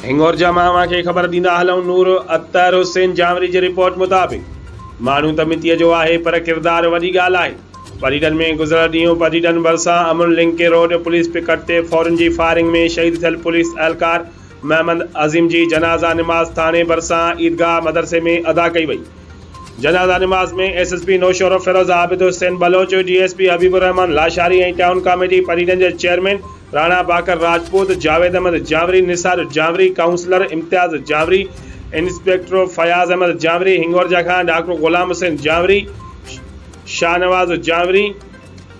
हिंगोरजा मामा के ख़बर ॾींदा हलूं। नूर अत्तर हुसैन जावरी जी रिपोर्ट मुताबिक़ माण्हू त मितीअ जो आहे पर किरदारु वॾी ॻाल्हि आहे। परीडन में गुज़िरियल ॾींहुं परीडन भरिसां अमन लिंक रोड पुलिस पिकट ते फौरन जी फायरिंग में शहीद थियल पुलिस एहलकार महमद अज़ीम जी जनाज़ा निमाज़ थाणे भरिसां ईदगाह मदरसे में अदा कई वई। जनाज़ा निमाज़ में SSP नौशर फिरोज़ आबिद हुसैन बलोच, DSP हबीबुर रहमान लाशारी ऐं टाउन कमेटी परीडन जे चेयरमैन राणा बाकर राजपूत, जावेद अहमद जावरी, निसार जावरी, काउंसलर इम्तियाज़ जावरी, इंस्पेक्टर फयाज़ अहमद जावरी, हिंगोरजा खां डॉक्टर गुलाम हुसैन जावरी, शाहनवाज जावरी,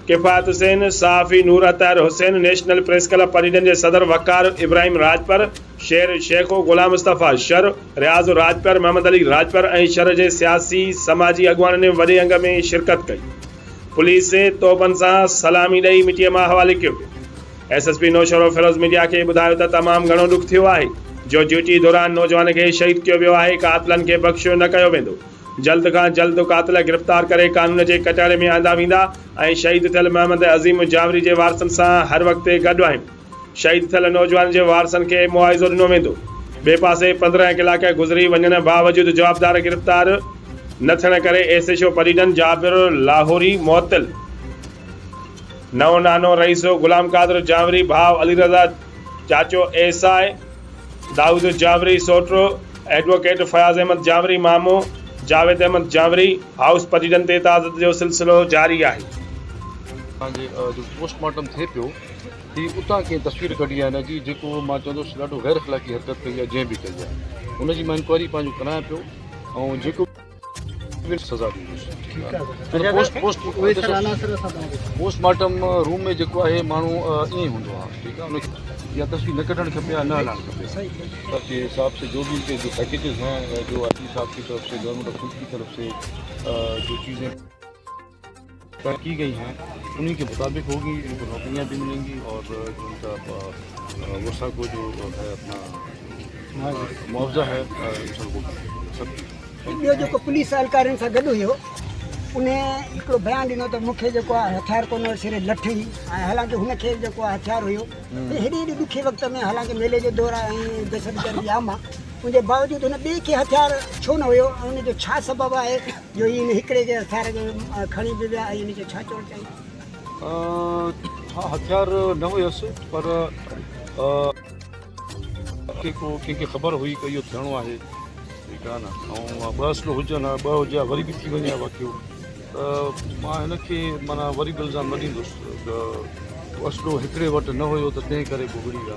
किफ़ायत हुसैन, सहाफ़ी नूर अत्तर हुसैन, नेशनल प्रेस क्लब परीडन जे सदर वक़ार इब्राहिम राजपर, शेर शेखो, गुलाम मुस्तफ़ा शर, रियाज़ राजपर, मोहम्मद अली राजपर ऐं शहर जे सियासी समाजी अॻुवाननि ने वॾे अंग में शिरकत कई। पुलिस जे तोपनि सां सलामी ॾेई मिटीअ मां हवाले कयो। SSP नौशर फिरोज़ मीडिया के ॿुधायो त तमामु घणो ॾुख थियो आहे जो ड्यूटी दौरान नौजवान खे शहीद कयो वियो आहे। कातिलनि खे बख़्शियो न कयो वेंदो। जल्द खां जल्द कातिल गिरफ़्तार करे कानून जे कटारे में आंदा वेंदा ऐं शहीद थियल महमद अज़ीम जावरी जे वारसनि सां हर वक़्तु गॾु आहिनि। शहीद थियल नौजवान जे वारसनि खे मुआविज़ो ॾिनो वेंदो। ॿिए पासे 15 कलाक गुज़री वञण बावजूदि जवाबदार गिरफ़्तार न थियण करे SHO परीडन जाबिर लाहौरी मुअत्तल, नओं नानो रईसो गुलाम कादिर जावरी, भाउ अली रज़ा, चाचो एसाए दाऊद जावरी, सोटो एडवोकेट फयाज़ अहमद जावरी, मामो जावेद अहमद जावरी, हाउस परीडन ते ताज़त जो सिलसिलो जारी आहे। जो पोस्टमार्टम थे पियो ही उतां कंहिं तस्वीर कढी आहे हिन जी जेको मां चवंदुसि ॾाढो गैर अख़लाक़ी हरकत कई आहे, जंहिं बि कई आहे हुनजी मां इंक्वायरी पंहिंजो करायां पियो ऐं जेको सज़ा ॾींदुसि। पोस्टमार्टम रूम में जेको आहे माण्हू ईअं ई हूंदो आहे, ठीकु आहे, उन या तस्वीर न कढणु खपे या न हलाइणु खपे। के हिसाब से जो भी इनके जो पैकेजेस हैं, जो आरटी साहब की तरफ से, गवर्नमेंट ऑफ की तरफ से जो चीज़ें तय की गई हैं उन्हीं के मुताबिक होगी। इनको नौकरियाँ भी मिलेंगी और जो उनका वर्षा को जो है अपना मुआवजा है सब। ॿियो जेको पुलिस एहलकारनि सां गॾु हुयो उन हिकिड़ो बयानु ॾिनो त मूंखे जेको आहे हथियार कोन सिरे लठी ऐं हालांकि हुनखे जेको आहे हथियार हुयो हेॾी ॾुखे वक़्त में, हालांकि मेले जो दौरु आहे ऐं दहशतगर्दी आम आहे, उनजे बावजूदि हुन ॿिए खे हथियार छो न हुयो ऐं उनजो छा सबबु आहे जो इन हिकिड़े जे हथियार खे खणी बि विया ऐं इनजो छा चवणु चाहियो? हाँ, हथियार न हुयसि पर कंहिंखे ख़बर हुई कि इहो थियणो आहे, ठीकु आहे न, ऐं ॿ असलो हुजनि, ॿ हुजे वरी बि थी वञे वाक़ियो, त मां हिनखे माना वरी बि इल्ज़ाम न ॾींदुसि त असलो हिकिड़े वटि न हुयो त तंहिं करे बिगड़ी विया।